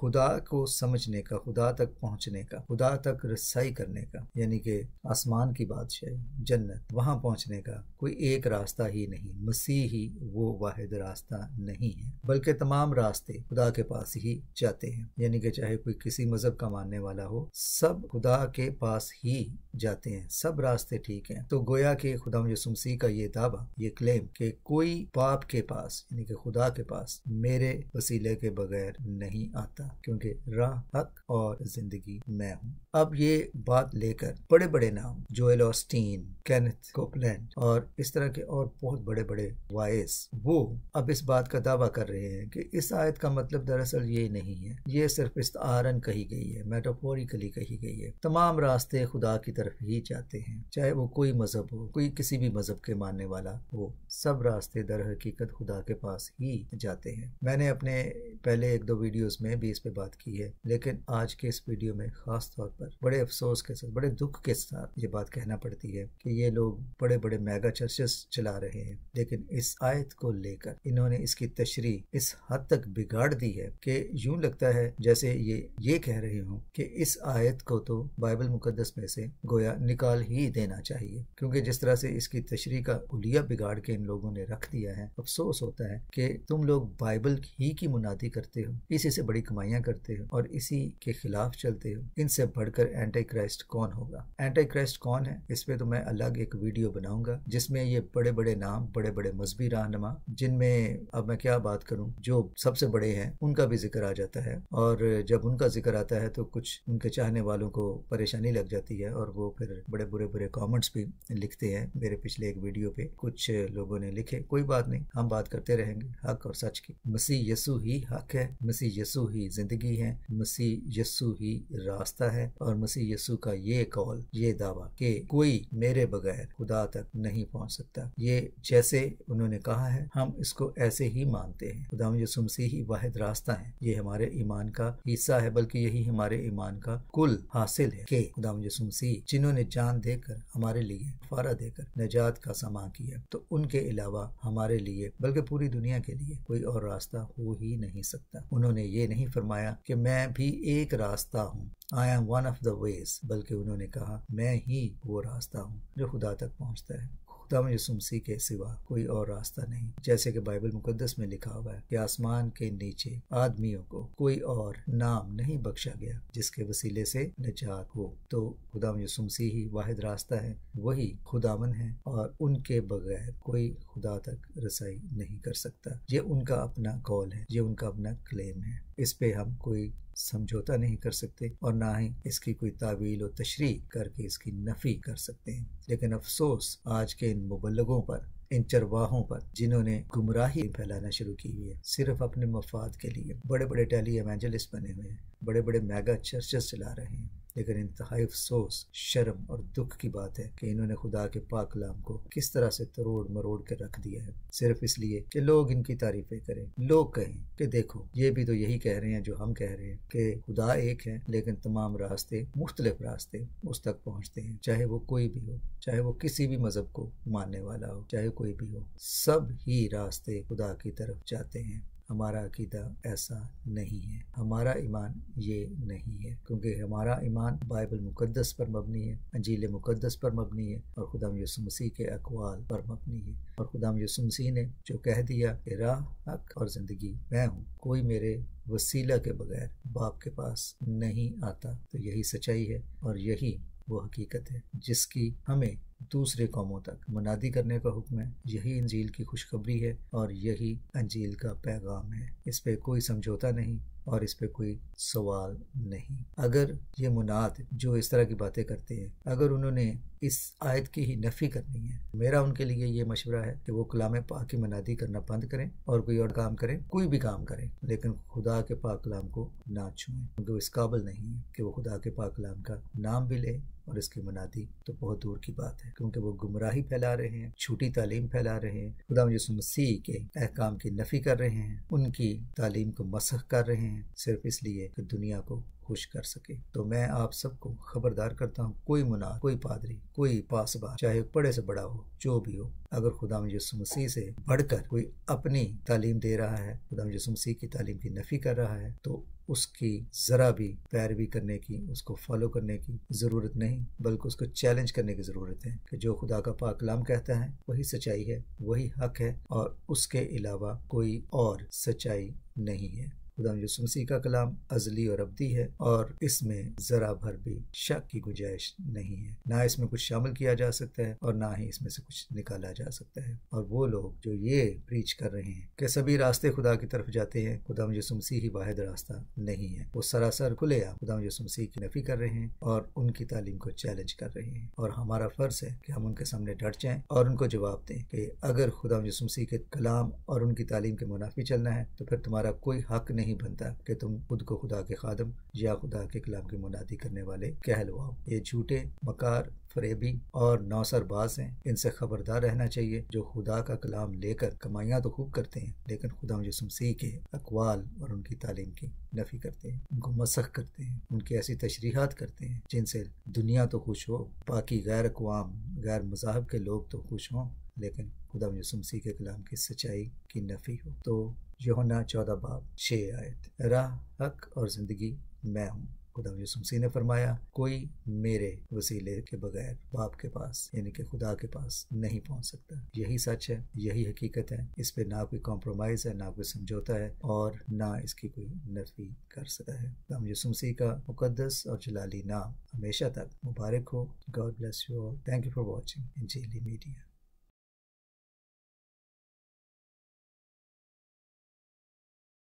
خدا کو سمجھنے کا، خدا تک پہنچنے کا، خدا تک رسائی کرنے کا، یعنی کہ آسمان کی بادشاہی، جنت، وہاں پہنچنے کا کوئی ایک راستہ ہی نہیں، مسیح ہی وہ واحد راستہ نہیں ہے، بلکہ تمام راستے خدا کے پاس ہی جاتے ہیں، یعنی کہ چاہے کوئی کسی مذہب کا ماننے والا ہو، سب خدا کے پاس ہی جاتے ہیں، سب راستے ٹھیک ہیں۔ تو گویا کہ خدا یسوع مسیح کا یہ دعویٰ، یہ کلیم کہ کوئی باپ کے پاس یعنی کہ خدا کے پاس میرے وسیلے کے بغیر نہیں آتا، کیونکہ راہ، حق اور زندگی میں ہوں۔ اب یہ بات لے کر بڑے بڑے نام، جویل آسٹین، کینتھ کوپلینڈ اور اس طرح کے اور بہت بڑے بڑے وائس، وہ اب اس بات کا دعویٰ کر رہے ہیں کہ اس آیت کا مطلب دراصل یہ نہیں ہے، یہ صرف استعارن کہی گئی ہے، میٹافوریکلی کہی گئی ہے۔ تمام راستے خدا کی طرف ہی جاتے ہیں، چاہے وہ کوئی مذہب ہو، کوئی کسی بھی مذہب کے ماننے والا ہو، سب راستے در حقیقت خدا کے پاس ہی جاتے ہیں۔ میں نے اپنے پہلے ایک دو ویڈیوز میں بھی اس پہ بات کی ہے، لیکن آج کے اس ویڈیو میں خاص طور پر بڑے افسوس کے ساتھ، بڑے دکھ کے ساتھ یہ بات کہنا پڑتی ہے کہ یہ لوگ بڑے بڑے میگا چرچز چلا رہے ہیں، لیکن اس آیت کو لے کر انہوں نے اس کی تشریح اس حد تک بگاڑ دی ہے کہ یوں لگتا ہے جیسے یہ کہہ رہے ہوں کہ اس آیت کو تو بائبل مقدس میں سے گویا نکال ہی دینا چاہیے، کیونکہ جس طرح سے اس کی تشریح کا حلیہ بگاڑ کے ان لوگوں نے رکھ دیا ہے۔ افسوس ہوتا ہے کہ تم لوگ بائبل ہی کی منادی کرتے ہو، اسی سے بڑی کمائیاں کرتے ہو اور اسی کے خلاف چلتے ہو۔ ان سے بڑھ کر اینٹی کرائسٹ کون ہوگا؟ اینٹی کرائسٹ کون ہے؟ اس پہ تو میں الگ ایک ویڈیو بناؤں گا جس میں یہ بڑے بڑے نام، بڑے بڑے مذہبی رہنما، جن میں اب میں کیا بات کروں، جو سب سے بڑے ہیں ان کا بھی ذکر آ جاتا ہے، اور جب ان کا ذکر آتا ہے تو کچھ ان کے چاہنے والوں کو پریشانی لگ جاتی ہے اور وہ پھر بڑے برے کامنٹس بھی لکھتے ہیں۔ میرے پچھلے ایک ویڈیو پہ کچھ لوگوں نے لکھے، کوئی بات نہیں، ہم بات کرتے رہیں گے حق اور سچ کی۔ مسیح یسوع ہی حق ہے، مسیح یسوع ہی زندگی ہے، مسیح یسوع ہی راستہ ہے، اور مسیح یسوع کا یہ قول، یہ دعویٰ کہ کوئی میرے بغیر خدا تک نہیں پہنچ سکتا، یہ جیسے انہوں نے کہا ہے ہم اس کو ایسے ہی مانتے ہیں۔ خدا یسوع مسیح ہی واحد راستہ ہے، یہ ہمارے ایمان کا حصہ ہے، بلکہ یہی ہمارے ایمان کا کل حاصل ہے کہ خدا یسوع مسیح جنہوں نے جان دے کر ہمارے لیے کفارہ دے کر نجات کا سامان کیا، تو ان کے علاوہ ہمارے لیے بلکہ پوری دنیا کے لیے کوئی اور راستہ ہو ہی نہیں سکتا۔ انہوں نے یہ نہیں فرمایا کہ میں بھی ایک راستہ ہوں، I am one of the ways، بلکہ انہوں نے کہا میں ہی وہ راستہ ہوں جو خدا تک پہنچتا ہے۔ خدا یسوع مسیح کے سوا کوئی اور راستہ نہیں، جیسے کہ بائبل مقدس میں لکھا ہوا ہے کہ آسمان کے نیچے آدمیوں کو کوئی اور نام نہیں بخشا گیا جس کے وسیلے سے نجات ہو۔ تو خدا یسوع مسیح ہی واحد راستہ ہے، وہی خداوند ہے، اور ان کے بغیر کوئی خدا تک رسائی نہیں کر سکتا۔ یہ ان کا اپنا قول ہے، یہ ان کا اپنا کلیم ہے، اس پہ ہم کوئی سمجھوتا نہیں کر سکتے اور نہ ہی اس کی کوئی تعویل و تشریح کر کے اس کی نفی کر سکتے ہیں۔ لیکن افسوس آج کے ان مبلغوں پر، ان چرواہوں پر، جنہوں نے گمراہی پھیلانا شروع کی ہوئی ہے صرف اپنے مفاد کے لیے۔ بڑے بڑے ٹیلی ایونجلسٹ بنے ہوئے ہیں، بڑے بڑے میگا چرچز چلا رہے ہیں، لیکن انتہائی افسوس، شرم اور دکھ کی بات ہے کہ انہوں نے خدا کے پاک کلام کو کس طرح سے تروڑ مروڑ کے رکھ دیا ہے، صرف اس لیے کہ لوگ ان کی تعریفیں کریں، لوگ کہیں کہ دیکھو یہ بھی تو یہی کہہ رہے ہیں جو ہم کہہ رہے ہیں کہ خدا ایک ہے، لیکن تمام راستے، مختلف راستے اس تک پہنچتے ہیں، چاہے وہ کوئی بھی ہو، چاہے وہ کسی بھی مذہب کو ماننے والا ہو، چاہے کوئی بھی ہو، سب ہی راستے خدا کی طرف جاتے ہیں۔ ہمارا عقیدہ ایسا نہیں ہے، ہمارا ایمان یہ نہیں ہے، کیونکہ ہمارا ایمان بائبل مقدس پر مبنی ہے، انجیل مقدس پر مبنی ہے، اور خدا یسوع مسیح کے اقوال پر مبنی ہے۔ اور خدا یسوع مسیح نے جو کہہ دیا کہ راہ، حق اور زندگی میں ہوں، کوئی میرے وسیلہ کے بغیر باپ کے پاس نہیں آتا، تو یہی سچائی ہے اور یہی وہ حقیقت ہے جس کی ہمیں دوسرے قوموں تک منادی کرنے کا حکم ہے۔ یہی انجیل کی خوشخبری ہے اور یہی انجیل کا پیغام ہے، اس پہ کوئی سمجھوتا نہیں اور اس پہ کوئی سوال نہیں۔ اگر یہ مناد جو اس طرح کی باتیں کرتے ہیں، اگر انہوں نے اس آیت کی ہی نفی کرنی ہے، میرا ان کے لیے یہ مشورہ ہے کہ وہ کلام پاک کی منادی کرنا بند کریں اور کوئی اور کام کریں، کوئی بھی کام کریں، لیکن خدا کے پاک کلام کو نہ چھوئیں، کیونکہ وہ اس قابل نہیں ہے کہ وہ خدا کے پاک کلام کا نام بھی لے، اور اس کی منادی تو بہت دور کی بات ہے، کیونکہ وہ گمراہی پھیلا رہے ہیں، جھوٹی تعلیم پھیلا رہے ہیں، خدا یسوع مسیح کے احکام کی نفی کر رہے ہیں، ان کی تعلیم کو مسخ کر رہے ہیں، صرف اس لیے کہ دنیا کو خوش کر سکے۔ تو میں آپ سب کو خبردار کرتا ہوں، کوئی مناد، کوئی پادری، کوئی پاسبان، چاہے بڑے سے بڑا ہو، جو بھی ہو، اگر خدا یسوع مسیح سے بڑھ کر کوئی اپنی تعلیم دے رہا ہے، خدا یسوع مسیح کی تعلیم کی نفی کر رہا ہے، تو اس کی ذرا بھی پیروی کرنے کی، اس کو فالو کرنے کی ضرورت نہیں، بلکہ اس کو چیلنج کرنے کی ضرورت ہے کہ جو خدا کا پاک کلام کہتا ہے وہی سچائی ہے، وہی حق ہے، اور اس کے علاوہ کوئی اور سچائی نہیں ہے۔ خدا یسوع مسیح کا کلام ازلی اور ابدی ہے، اور اس میں ذرا بھر بھی شک کی گنجائش نہیں ہے، نہ اس میں کچھ شامل کیا جا سکتا ہے اور نہ ہی اس میں سے کچھ نکالا جا سکتا ہے۔ اور وہ لوگ جو یہ پریچ کر رہے ہیں کہ سبھی راستے خدا کی طرف جاتے ہیں، خدا یسوع مسیح ہی واحد راستہ نہیں ہے، وہ سراسر کھلے عام خدا یسوع مسیح کی نفی کر رہے ہیں اور ان کی تعلیم کو چیلنج کر رہے ہیں۔ اور ہمارا فرض ہے کہ ہم ان کے سامنے ڈٹ جائیں اور ان کو جواب دیں کہ اگر خدا یسوع مسیح کے کلام اور ان کی تعلیم کے منافی چلنا ہے تو پھر تمہارا کوئی حق نہیں بنتا کہ تم خود کو خدا کے خادم یا خدا کے کلام کی منادی کرنے والے کہلواؤ۔ یہ جھوٹے، مکار، فریبی اور نوسر باز ہیں، ان سے خبردار رہنا چاہیے، جو خدا کا کلام لے کر کمائیاں تو خوب کرتے ہیں لیکن خدا یسوع مسیح کے اقوال اور ان کی تعلیم کی نفی کرتے ہیں، ان کو مسخ کرتے ہیں، ان کی ایسی تشریحات کرتے ہیں جن سے دنیا تو خوش ہو، باقی غیر اقوام، غیر مذاہب کے لوگ تو خوش ہوں، لیکن خدا یسوع مسیح کے کلام کی سچائی کی نفی ہو۔ تو یوحنا 14 باب 6 آیت، راہ، حق اور زندگی میں ہوں۔ خدا یسوع مسیح نے فرمایا، کوئی میرے وسیلے کے بغیر باپ کے پاس یعنی کہ خدا کے پاس نہیں پہنچ سکتا۔ یہی سچ ہے، یہی حقیقت ہے، اس پہ نہ کوئی کمپرومائز ہے، نہ کوئی سمجھوتا ہے، اور نہ اس کی کوئی نفی کر سکتا ہے۔ خدا یسوع مسیح کا مقدس اور جلالی نام ہمیشہ تک مبارک ہو۔ God bless you all. Thank you for watching انجیلی میڈیا۔